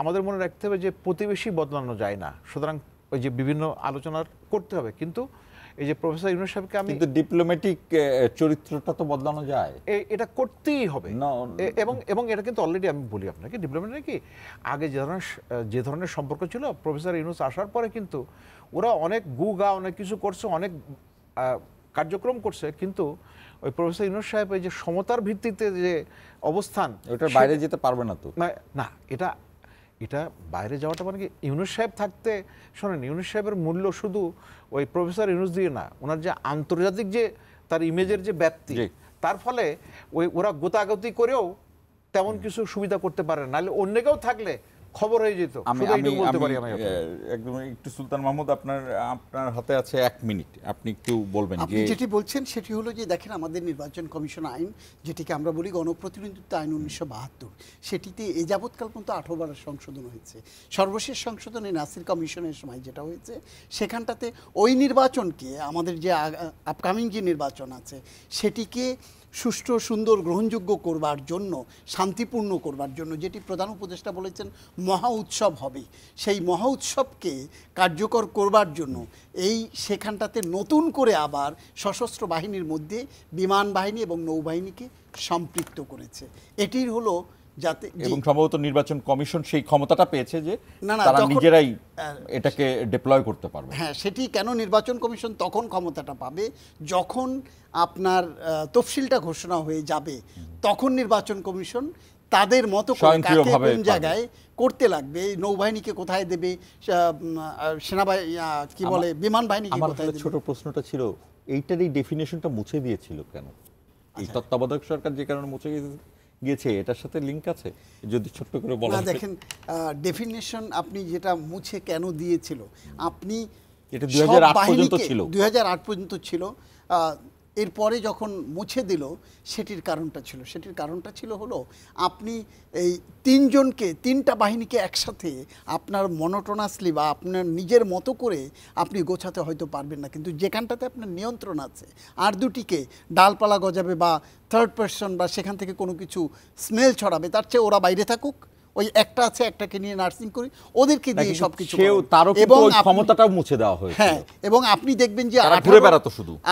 আমাদের মনে রাখতে হবে যে প্রতিবেশী বদলানো যায় না, সুতরাং ওই যে বিভিন্ন আলোচনা করতে হবে, কিন্তু এই যে প্রফেসর ইউনূস সাহেবকে আমি কিন্তু ডিপ্লোম্যাটিক চরিত্রটা তো বদলানো যায়, এটা করতেই হবে। এবং এটা কিন্তু অলরেডি আমি বলি আপনাকে, ডিপ্লোম্যাট কি আগে যে ধরনের সম্পর্ক ছিল, প্রফেসর ইউনূস আসার পরে কিন্তু ওরা অনেক গুগা অনেক কিছু করছে, অনেক কার্যক্রম করছে, কিন্তু ওই প্রফেসর ইউনূস সাহেব এই যে সমতার ভিত্তিতে যে অবস্থান, ওটার বাইরে যেতে পারবে না তো। না, এটা বাইরে যাওয়াটা মানে কি, ইউনূস সাহেব থাকতে, শোনেন, ইউনূস সাহেবের মূল্য শুধু ওই প্রফেসর ইউনূস দিয়ে না, ওনার যে আন্তর্জাতিক যে তার ইমেজের যে ব্যাপ্তি, তার ফলে ওরা গোতাগতি করেও তেমন কিছু সুবিধা করতে পারে না, নাহলে অন্য কেউ থাকলে খবর হয়ে যেত। একদম একটু সুলতান মাহমুদ, আপনার হাতে আছে 1 মিনিট, আপনি একটু বলবেন। আপনি যেটি বলছেন সেটি হলো যে দেখেন, আমাদের নির্বাচন কমিশন আইন, যেটিকে আমরা বলি গণপ্রতিনিধিত্ব আইন 1972, সেটিতে এ যাবৎকাল পর্যন্ত 18 বার সংশোধন হয়েছে। সর্বশেষ সংশোধনে নাসির কমিশনের সময় যেটা হয়েছে, সেখানটাতে ওই নির্বাচনকে, আমাদের যে আপকামিং যে নির্বাচন আছে সেটিকে সুষ্ঠু, সুন্দর, গ্রহণযোগ্য করবার জন্য, শান্তিপূর্ণ করবার জন্য, যেটি প্রধান উপদেষ্টা বলেছেন মহা উৎসব হবে, সেই মহা উৎসবকে কার্যকর করবার জন্য সেখানটাতে নতুন করে আবার সশস্ত্র বাহিনীর মধ্যে বিমান বাহিনী এবং নৌবাহিনীকে সম্পৃক্ত করেছে। এটির হলো যাতে, এবং সম্ভবত নির্বাচন কমিশন সেই ক্ষমতাটা পেয়েছে যে তারা নিজেরাই এটাকে ডিপ্লয় করতে পারবে। হ্যাঁ, সেটি কেন নির্বাচন কমিশন তখন ক্ষমতাটা পাবে, যখন আপনার তফসিলটা ঘোষণা হয়ে যাবে, তখন নির্বাচন কমিশন তাদের মতো করে কাকে কোন জায়গায় করতে লাগবে, নৌবাহিনীকে কোথায় দেবে, সেনাবাহিনী কি বলে, বিমান বাহিনীকে কোথায় দেবে। ছোট প্রশ্নটা ছিল, এইটারই ডেফিনেশনটা মুছে দিয়েছিল কেন? এই তত্ত্বাবধায়ক সরকার যে কারণে মুছে গিয়েছে, এটার সাথে লিংক আছে যদি ছোট্ট করে বলা। দেখেন, ডেফিনেশন আপনি যেটা মুছে কেন দিয়েছিল, আপনি এটা 2008 পর্যন্ত ছিল, 2008 পর্যন্ত ছিল, এরপরে যখন মুছে দিল, সেটির কারণটা ছিল হলো, আপনি এই 3 জনকে, 3টা বাহিনীকে একসাথে আপনার মনোটোনাসলি বা আপনার নিজের মতো করে আপনি গোছাতে হয়তো পারবেন না, কিন্তু যেখানটাতে আপনার নিয়ন্ত্রণ আছে, আর 2টিকে ডালপালা গজাবে বা থার্ড পারসন বা সেখান থেকে কোনো কিছু স্মেল ছড়াবে, তার চেয়ে ওরা বাইরে থাকুক, ওই একটা আছে, একটাকে নিয়ে নার্সিং করি, ওদেরকে দিয়ে সবকিছু, এবং ক্ষমতাটাও মুছে দেওয়া হয়েছে। হ্যাঁ, এবং আপনি দেখবেন যে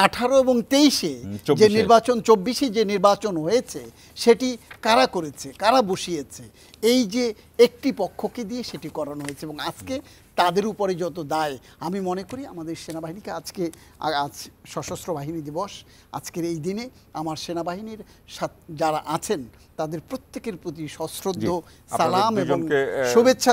18 এবং 23-এ যে নির্বাচন, 24-এ যে নির্বাচন হয়েছে, সেটি কারা করেছে, কারা বসিয়েছে, এই যে একটি পক্ষকে দিয়ে সেটি করানো হয়েছে। এবং আজকে তাদের উপরে যত দায়, আমি মনে করি আমাদের সেনাবাহিনীকে আজ সশস্ত্র বাহিনী দিবস, আজকের এই দিনে আমার সেনাবাহিনীর যারা আছেন তাদের প্রত্যেকের প্রতি সশ্রদ্ধ সালাম এবং শুভেচ্ছা।